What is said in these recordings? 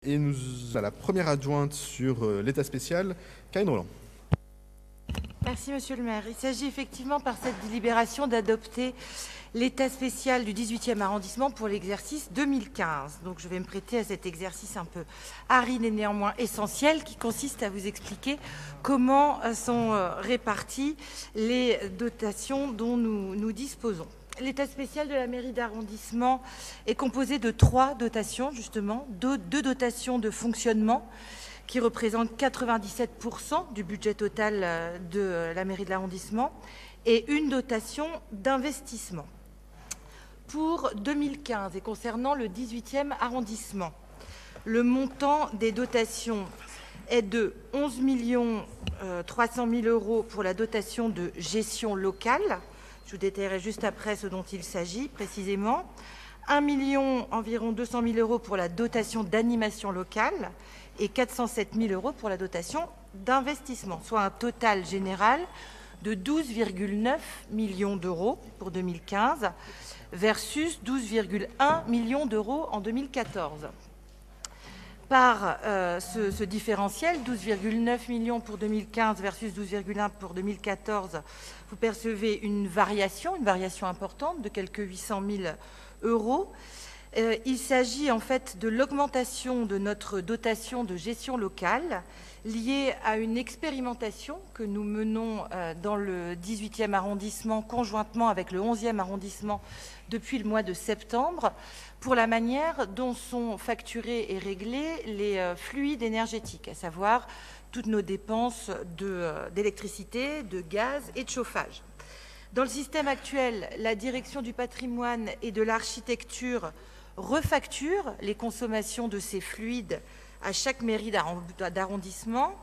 Et nous à la première adjointe sur l'état spécial, Karine Roland. Merci Monsieur le maire. Il s'agit effectivement par cette délibération d'adopter l'état spécial du 18e arrondissement pour l'exercice 2015. Donc je vais me prêter à cet exercice un peu aride et néanmoins essentiel qui consiste à vous expliquer comment sont réparties les dotations dont nous disposons. L'état spécial de la mairie d'arrondissement est composé de 3 dotations, justement, 2 dotations de fonctionnement qui représentent 97% du budget total de la mairie de l'arrondissement et une dotation d'investissement. Pour 2015 et concernant le 18e arrondissement, le montant des dotations est de 11 300 000 € pour la dotation de gestion locale. Je vous détaillerai juste après ce dont il s'agit précisément. 1 million environ 200 000 € pour la dotation d'animation locale et 407 000 € pour la dotation d'investissement, soit un total général de 12,9 millions d'euros pour 2015 versus 12,1 millions d'euros en 2014. Par ce différentiel, 12,9 millions pour 2015 versus 12,1 pour 2014, vous percevez une variation importante de quelques 800 000 €. Il s'agit en fait de l'augmentation de notre dotation de gestion locale liée à une expérimentation que nous menons dans le 18e arrondissement conjointement avec le 11e arrondissement depuis le mois de septembre pour la manière dont sont facturés et réglés les fluides énergétiques, à savoir toutes nos dépenses d'électricité, de gaz et de chauffage. Dans le système actuel, la direction du patrimoine et de l'architecture refacture les consommations de ces fluides à chaque mairie d'arrondissement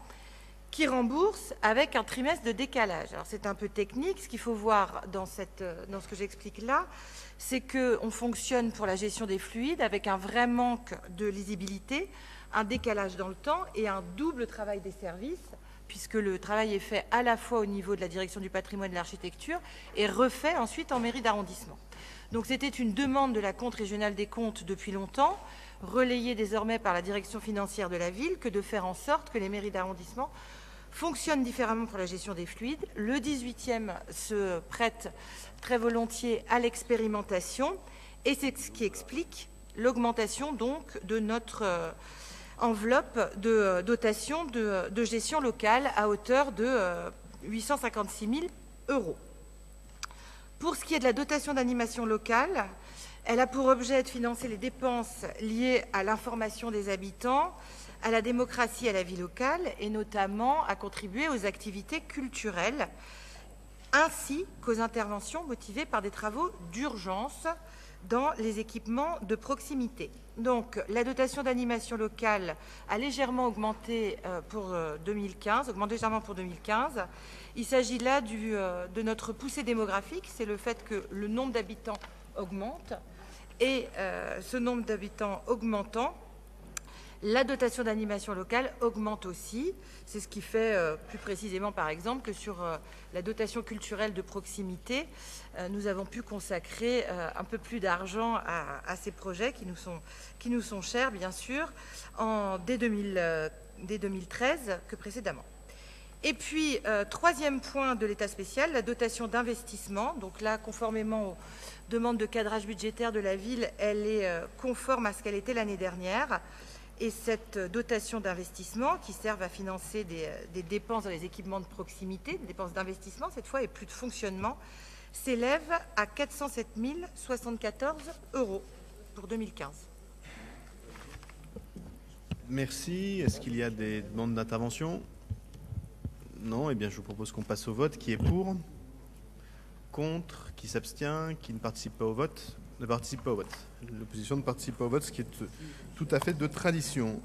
qui rembourse avec un trimestre de décalage. Alors c'est un peu technique, ce qu'il faut voir dans ce que j'explique là, c'est qu'on fonctionne pour la gestion des fluides avec un vrai manque de lisibilité, un décalage dans le temps et un double travail des services, puisque le travail est fait à la fois au niveau de la direction du patrimoine et de l'architecture et refait ensuite en mairie d'arrondissement. Donc c'était une demande de la Compte régionale des comptes depuis longtemps, relayée désormais par la direction financière de la ville, que de faire en sorte que les mairies d'arrondissement fonctionnent différemment pour la gestion des fluides. Le 18e se prête très volontiers à l'expérimentation et c'est ce qui explique l'augmentation donc de notre enveloppe de dotation de gestion locale à hauteur de 856 000 €. Pour ce qui est de la dotation d'animation locale, elle a pour objet de financer les dépenses liées à l'information des habitants, à la démocratie et à la vie locale, et notamment à contribuer aux activités culturelles, ainsi qu'aux interventions motivées par des travaux d'urgence dans les équipements de proximité. Donc, la dotation d'animation locale a légèrement augmenté pour 2015, Il s'agit là de notre poussée démographique, c'est le fait que le nombre d'habitants augmente, et ce nombre d'habitants augmentant, la dotation d'animation locale augmente aussi. C'est ce qui fait plus précisément, par exemple, que sur la dotation culturelle de proximité, nous avons pu consacrer un peu plus d'argent à ces projets qui nous sont chers, bien sûr, dès 2013 que précédemment. Et puis, troisième point de l'état spécial, la dotation d'investissement. Donc là, conformément aux demandes de cadrage budgétaire de la ville, elle est conforme à ce qu'elle était l'année dernière. Et cette dotation d'investissement, qui sert à financer des dépenses dans les équipements de proximité, des dépenses d'investissement cette fois, et plus de fonctionnement, s'élève à 407 074 € pour 2015. Merci. Est-ce qu'il y a des demandes d'intervention? Non. Eh bien, je vous propose qu'on passe au vote. Qui est pour? Contre? Qui s'abstient? Qui ne participe pas au vote? Ne participe pas au vote. L'opposition ne participe pas au vote, ce qui est tout à fait de tradition.